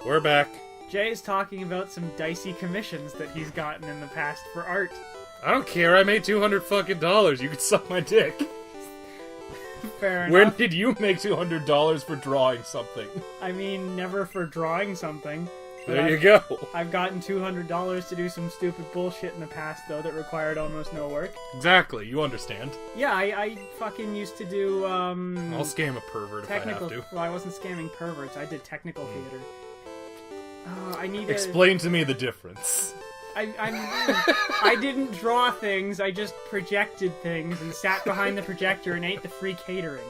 We're back. Jay's talking about some dicey commissions that he's gotten in the past for art. I don't care. I made $200 fucking. You can suck my dick. Fair enough. When did you make $200 for drawing something? I mean, never for drawing something. There you go. I've gotten $200 to do some stupid bullshit in the past, though, that required almost no work. Exactly. You understand. Yeah, I fucking used to do, I'll scam a pervert technical... if I have to. Well, I wasn't scamming perverts. I did technical theater. I need Explain to me the difference. I didn't draw things, I just projected things and sat behind the projector and ate the free catering.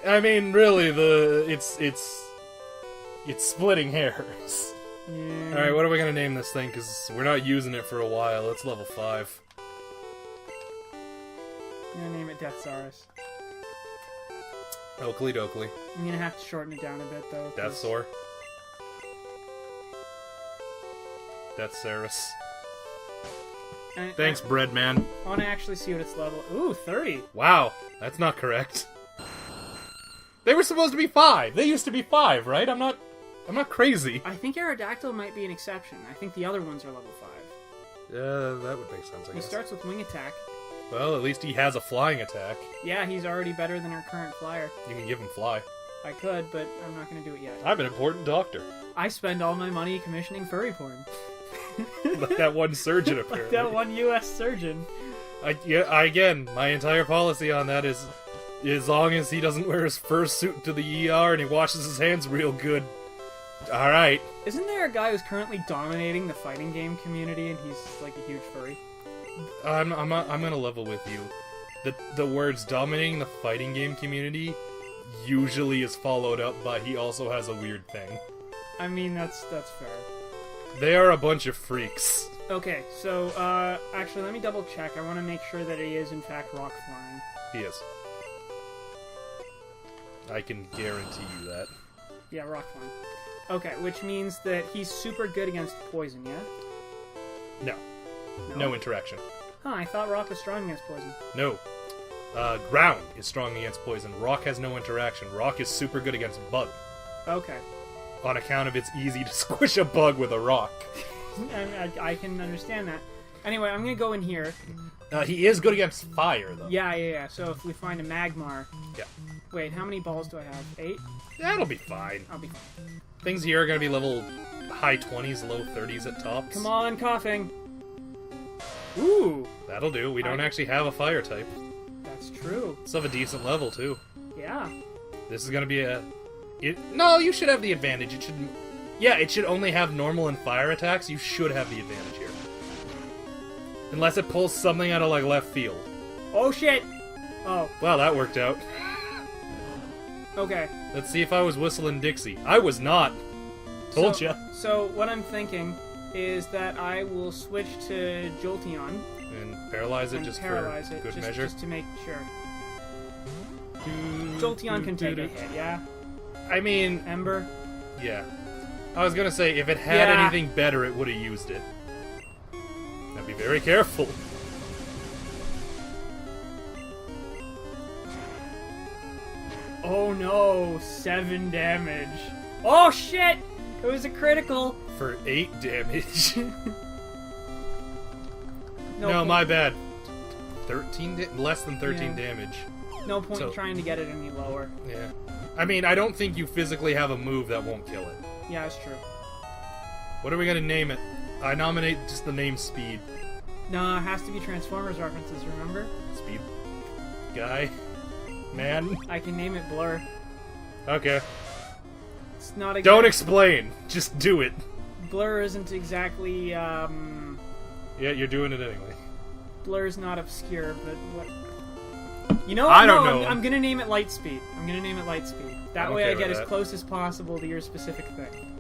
I mean, really, it's splitting hairs. Yeah. Alright, what are we gonna name this thing? Because we're not using it for a while. It's level 5. I'm gonna name it Deathsaurus. Oakley dokley. I'm gonna have to shorten it down a bit, though. Deathsaur. Deathsaurus. Thanks, Breadman. I want to actually see what its level... Ooh, 30! Wow, that's not correct. They were supposed to be 5! They used to be 5, right? I'm not crazy. I think Aerodactyl might be an exception. I think the other ones are level 5. That would make sense, I guess. He starts with wing attack. Well, at least he has a flying attack. Yeah, he's already better than our current flyer. You can give him fly. I could, but I'm not going to do it yet. I'm an important doctor. I spend all my money commissioning furry porn. Like that one surgeon, apparently. Like that one U.S. surgeon. Again, my entire policy on that is, as long as he doesn't wear his fursuit to the ER and he washes his hands real good. Alright. Isn't there a guy who's currently dominating the fighting game community and he's like a huge furry? I'm gonna level with you. The words dominating the fighting game community usually is followed up by he also has a weird thing. I mean, that's fair. They are a bunch of freaks. Okay, so, actually, let me double check. I want to make sure that he is, in fact, rock flying. He is. I can guarantee you that. Yeah, rock flying. Okay, which means that he's super good against poison, yeah? No interaction. Huh, I thought rock was strong against poison. No. Ground is strong against poison. Rock has no interaction. Rock is super good against bug. Okay. On account of it's easy to squish a bug with a rock. I can understand that. Anyway, I'm gonna go in here. He is good against fire, though. Yeah. So if we find a Magmar... Yeah. Wait, how many balls do I have? 8? That'll be fine. I'll be fine. Things here are gonna be level high 20s, low 30s at tops. Come on, coughing! Ooh! That'll do. We don't actually have a fire type. That's true. It's of a decent level, too. Yeah. This is gonna be a... No, you should have the advantage. It should... Yeah, it should only have normal and fire attacks. You should have the advantage here. Unless it pulls something out of, like, left field. Oh, shit! Oh. Wow, that worked out. Okay. Let's see if I was whistling Dixie. I was not. Told ya. So, what I'm thinking is that I will switch to Jolteon. And paralyze it just for good measure? Just to make sure. Jolteon can take a hit, yeah? I mean... Ember? Yeah. I was gonna say, if it had anything better, it would have used it. Now be very careful. Oh no, 7 damage. Oh shit! It was a critical! For 8 damage. No, no my bad. 13 less than 13 damage. No point trying to get it any lower. Yeah. I mean, I don't think you physically have a move that won't kill it. Yeah, that's true. What are we gonna name it? I nominate just the name Speed. No, it has to be Transformers references, remember? Speed. Guy. Man. I can name it Blur. Okay. It's not Don't explain. Just do it. Blur isn't exactly, Yeah, you're doing it anyway. Blur's not obscure, but what... You know what? I don't know. I'm gonna name it Lightspeed. I'm gonna name it Lightspeed. That way I get as close as possible to your specific thing.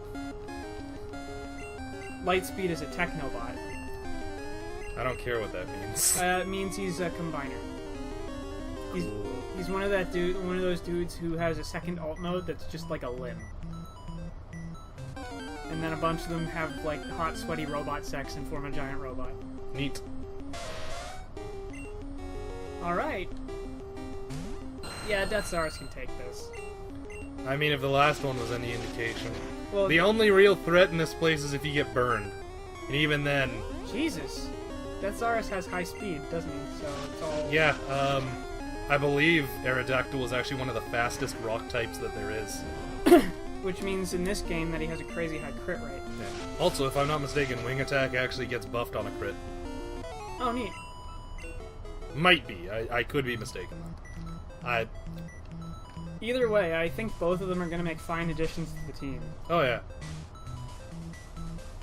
Lightspeed is a Technobot. I don't care what that means. It means he's a combiner. He's one of those dudes who has a second alt mode that's just like a limb. And then a bunch of them have like hot, sweaty robot sex and form a giant robot. Neat. Alright. Yeah, Deathsaurus can take this. I mean, if the last one was any indication. Well, The only real threat in this place is if you get burned. And even then... Jesus. Deathsaurus has high speed, doesn't he? So it's all... Yeah, I believe Aerodactyl is actually one of the fastest rock types that there is. Which means in this game that he has a crazy high crit rate. Yeah. Also, if I'm not mistaken, Wing Attack actually gets buffed on a crit. Oh, neat. Might be. I could be mistaken. Either way, I think both of them are going to make fine additions to the team. Oh, yeah.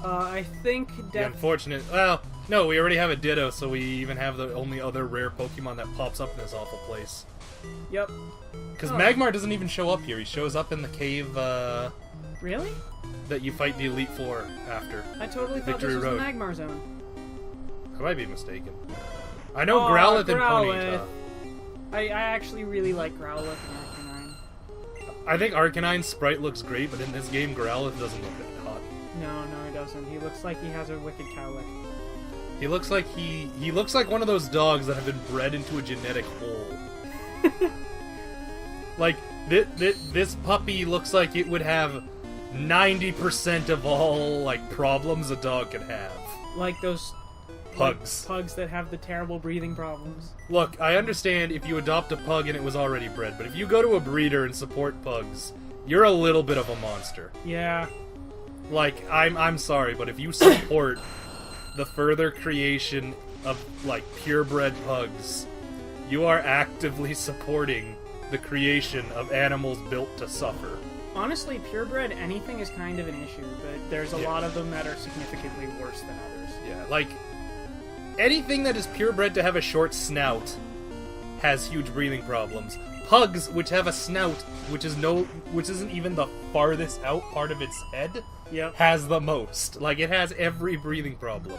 I think... The unfortunate... Well, no, we already have a Ditto, so we even have the only other rare Pokemon that pops up in this awful place. Yep. Because Magmar doesn't even show up here. He shows up in the cave, Really? that you fight the Elite Four after. I totally thought Victory this was Road. the Magmar Zone. I might be mistaken. I know Growlithe and Ponyta. I actually really like Growlithe and Arcanine. I think Arcanine's sprite looks great, but in this game, Growlithe doesn't look that hot. No, he doesn't. He looks like he has a wicked cowlick. He looks like he looks like one of those dogs that have been bred into a genetic hole. Like this puppy looks like it would have 90% of all like problems a dog could have. Like those Pugs. Pugs that have the terrible breathing problems. Look, I understand if you adopt a pug and it was already bred, but if you go to a breeder and support pugs, you're a little bit of a monster. Yeah. Like, I'm sorry, but if you support the further creation of, like, purebred pugs, you are actively supporting the creation of animals built to suffer. Honestly, purebred anything is kind of an issue, but there's a lot of them that are significantly worse than others. Yeah, like, anything that is purebred to have a short snout has huge breathing problems. Pugs, which have a snout, which isn't even the farthest out part of its head, has the most. Like, it has every breathing problem.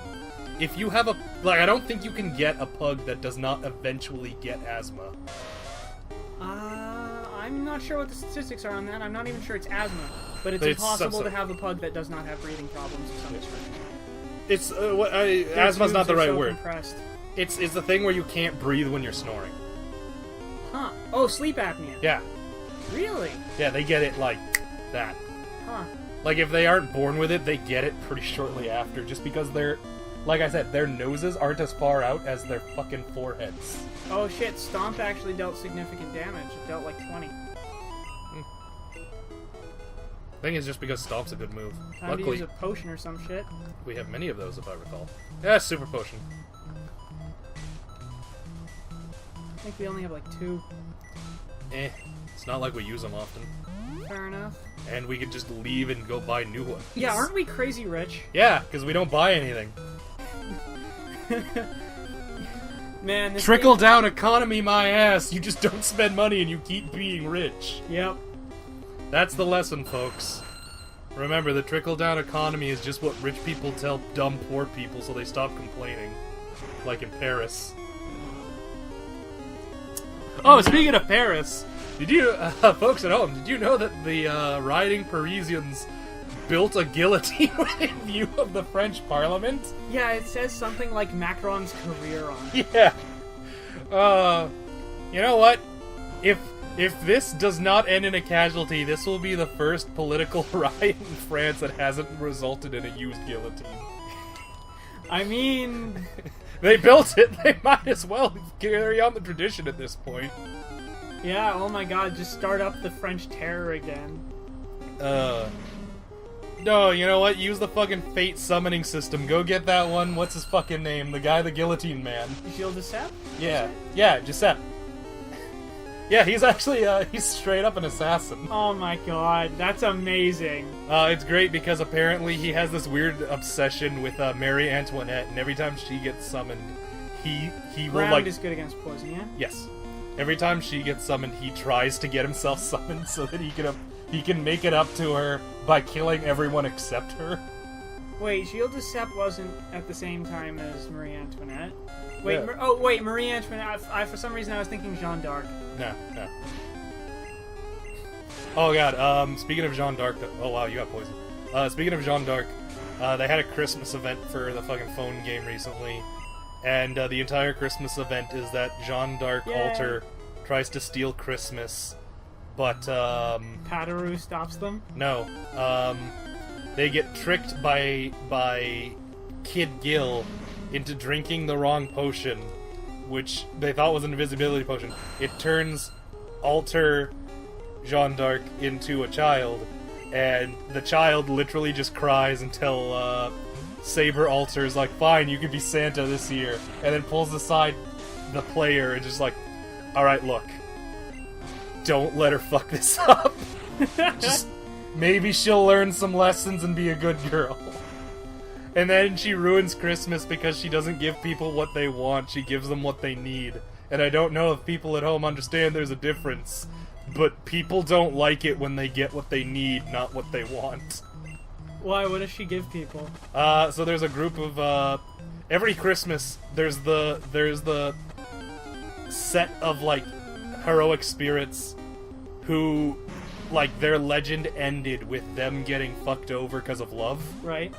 If you have I don't think you can get a pug that does not eventually get asthma. I'm not sure what the statistics are on that. I'm not even sure it's asthma, but it's impossible to have a pug that does not have breathing problems of some description. It's asthma's not the right word. Compressed. It's the thing where you can't breathe when you're snoring. Huh. Oh, sleep apnea. Yeah. Really? Yeah, they get it like that. Huh. Like, if they aren't born with it, they get it pretty shortly after, just because like I said, their noses aren't as far out as their fucking foreheads. Oh shit, Stomp actually dealt significant damage. It dealt like 20. I think it's just because Stomp's a good move. Time Luckily, to use a potion or some shit. we have many of those, if I recall. Yeah, Super Potion. I think we only have like 2. It's not like we use them often. Fair enough. And we could just leave and go buy new ones. Yeah, aren't we crazy rich? Yeah, because we don't buy anything. Man, this Trickle-down economy, my ass! You just don't spend money and you keep being rich. Yep. That's the lesson, folks. Remember, the trickle-down economy is just what rich people tell dumb poor people so they stop complaining. Like in Paris. Oh, speaking of Paris, did you, folks at home, did you know that the rioting Parisians built a guillotine within view of the French Parliament? Yeah, it says something like Macron's career on it. Yeah. You know what? If this does not end in a casualty, this will be the first political riot in France that hasn't resulted in a used guillotine. I mean... They built it, they might as well carry on the tradition at this point. Yeah, oh my god, just start up the French Terror again. No, you know what? Use the fucking fate summoning system. Go get that one. What's his fucking name? The guy, the guillotine man. Gilles de Sep? Yeah, Giuseppe. Yeah, he's actually, he's straight up an assassin. Oh my god, that's amazing. It's great because apparently he has this weird obsession with Marie Antoinette, and every time she gets summoned, he will, Round like... is good against poison, yeah? Yes. Every time she gets summoned, he tries to get himself summoned so that he can make it up to her by killing everyone except her. Wait, Gilles de Sep wasn't at the same time as Marie Antoinette? Wait, Yeah. wait, Marie Antoinette. For some reason I was thinking Jeanne d'Arc. No. Oh god, speaking of Jeanne d'Arc, oh wow, you got poison. Speaking of Jeanne d'Arc, they had a Christmas event for the fucking phone game recently, and the entire Christmas event is that Jeanne d'Arc Yay. altar tries to steal Christmas but Padaru stops them? no. They get tricked by Kid Gil into drinking the wrong potion, which they thought was an invisibility potion. It turns Alter Jeanne d'Arc into a child, and the child literally just cries until Saber Alter is like, fine, you can be Santa this year, and then pulls aside the player and just like, alright, look, don't let her fuck this up. Just maybe she'll learn some lessons and be a good girl. And then she ruins Christmas because she doesn't give people what they want, she gives them what they need. And I don't know if people at home understand there's a difference, but people don't like it when they get what they need, not what they want. Why? What does she give people? So there's a group of, every Christmas, there's the set of, like, heroic spirits who, like, their legend ended with them getting fucked over because of love. Right.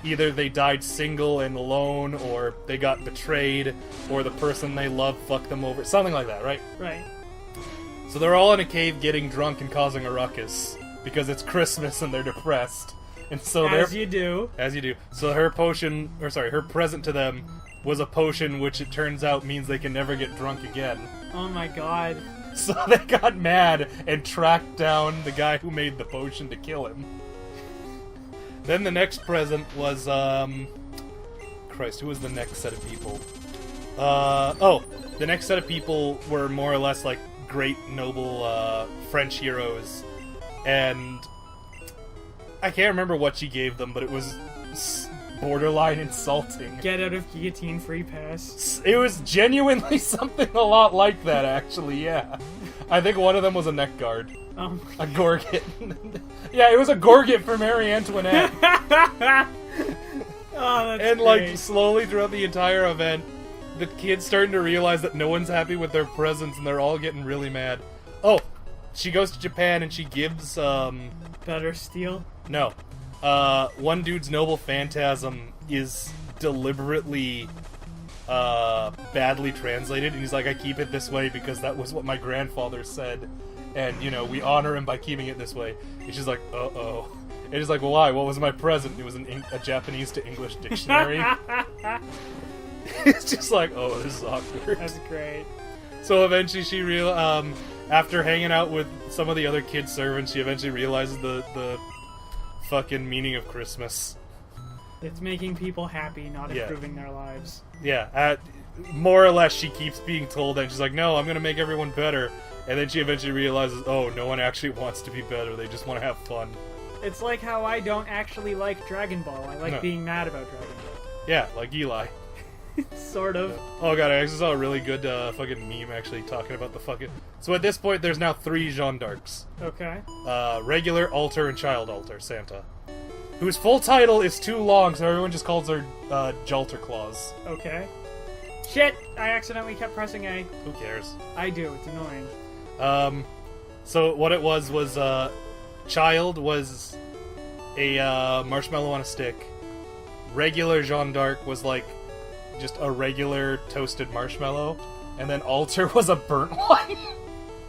Either they died single and alone, or they got betrayed, or the person they loved fucked them over. Something like that, right? Right. So they're all in a cave getting drunk and causing a ruckus, because it's Christmas and they're depressed. And so As you do. As you do. So her her present to them was a potion which it turns out means they can never get drunk again. Oh my god. So they got mad and tracked down the guy who made the potion to kill him. Then the next present was, Christ, who was the next set of people? The next set of people were more or less like great, noble, French heroes. And I can't remember what she gave them, but it was borderline insulting. Get out of guillotine free pass. It was genuinely something a lot like that, actually, yeah. I think one of them was a neck guard. A gorget. Yeah, it was a gorget for Marie Antoinette. Oh, that's And, great. like, slowly throughout the entire event, the kid's starting to realize that no one's happy with their presents, and they're all getting really mad. Oh, she goes to Japan and she gives, Better steal? No. One dude's noble phantasm is deliberately badly translated, and he's like, I keep it this way because that was what my grandfather said, and, you know, we honor him by keeping it this way. And she's like, uh-oh. And he's like, well, why? What was my present? It was a Japanese to English dictionary. It's just like, oh, this is awkward. That's great. So eventually she after hanging out with some of the other kid servants, she eventually realizes the fucking meaning of Christmas. It's making people happy, not improving their lives. Yeah, more or less she keeps being told that, and she's like, no, I'm gonna make everyone better. And then she eventually realizes, oh, no one actually wants to be better, they just want to have fun. It's like how I don't actually like Dragon Ball. I like being mad about Dragon Ball. Yeah, like Eli. Sort of. Oh god, I actually saw a really good fucking meme actually talking about the fucking... So at this point, there's now 3 Jeanne d'Arcs. Okay. Regular, Alter, and Child Alter, Santa. Whose full title is too long, so everyone just calls her Jalter Claus. Okay. Shit! I accidentally kept pressing A. Who cares? I do, it's annoying. So what it was, Child was a marshmallow on a stick. Regular Jeanne d'Arc was like just a regular toasted marshmallow. And then Alter was a burnt one.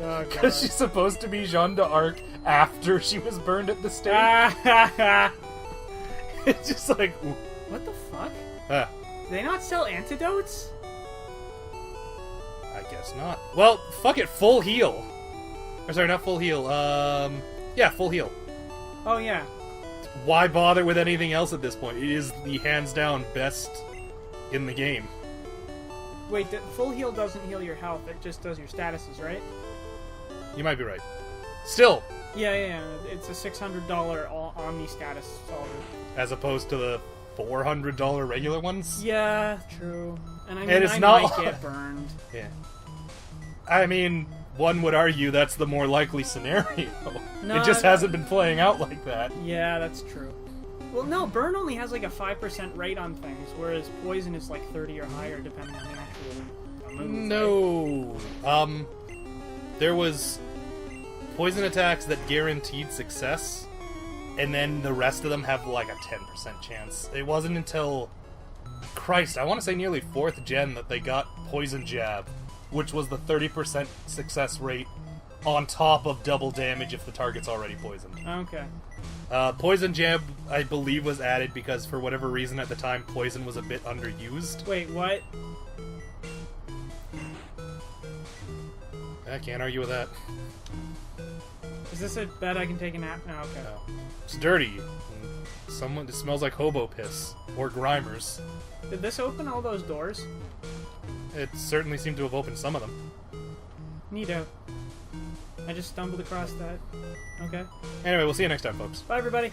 Oh, Because she's supposed to be Jeanne d'Arc after she was burned at the stake. It's just like, ooh. What the fuck? Do they not sell antidotes? I guess not. Well, fuck it, full heal. Or sorry, not full heal. Yeah, full heal. Oh, yeah. Why bother with anything else at this point? It is the hands down best in the game. Wait, the full heal doesn't heal your health, it just does your statuses, right? You might be right. Still, Yeah. It's a $600 Omni status solver. as opposed to the $400 regular ones. Yeah, true. And I mean, And it's I not might get burned. Yeah. I mean, one would argue that's the more likely scenario. No, It just hasn't been playing out like that. Yeah, that's true. Well, no, burn only has like a 5% rate on things, whereas poison is like 30 or higher depending on the actual move. No. Right? There was poison attacks that guaranteed success, and then the rest of them have like a 10% chance. It wasn't until, Christ, I want to say nearly 4th gen that they got Poison Jab, which was the 30% success rate on top of double damage if the target's already poisoned. Okay. Poison jab, I believe, was added because for whatever reason at the time, poison was a bit underused. Wait, what? I can't argue with that. Is this a bed I can take a nap now? Okay. No. It's dirty. It smells like hobo piss. Or Grimers. Did this open all those doors? It certainly seemed to have opened some of them. Neato. I just stumbled across that. Okay. Anyway, we'll see you next time, folks. Bye, everybody.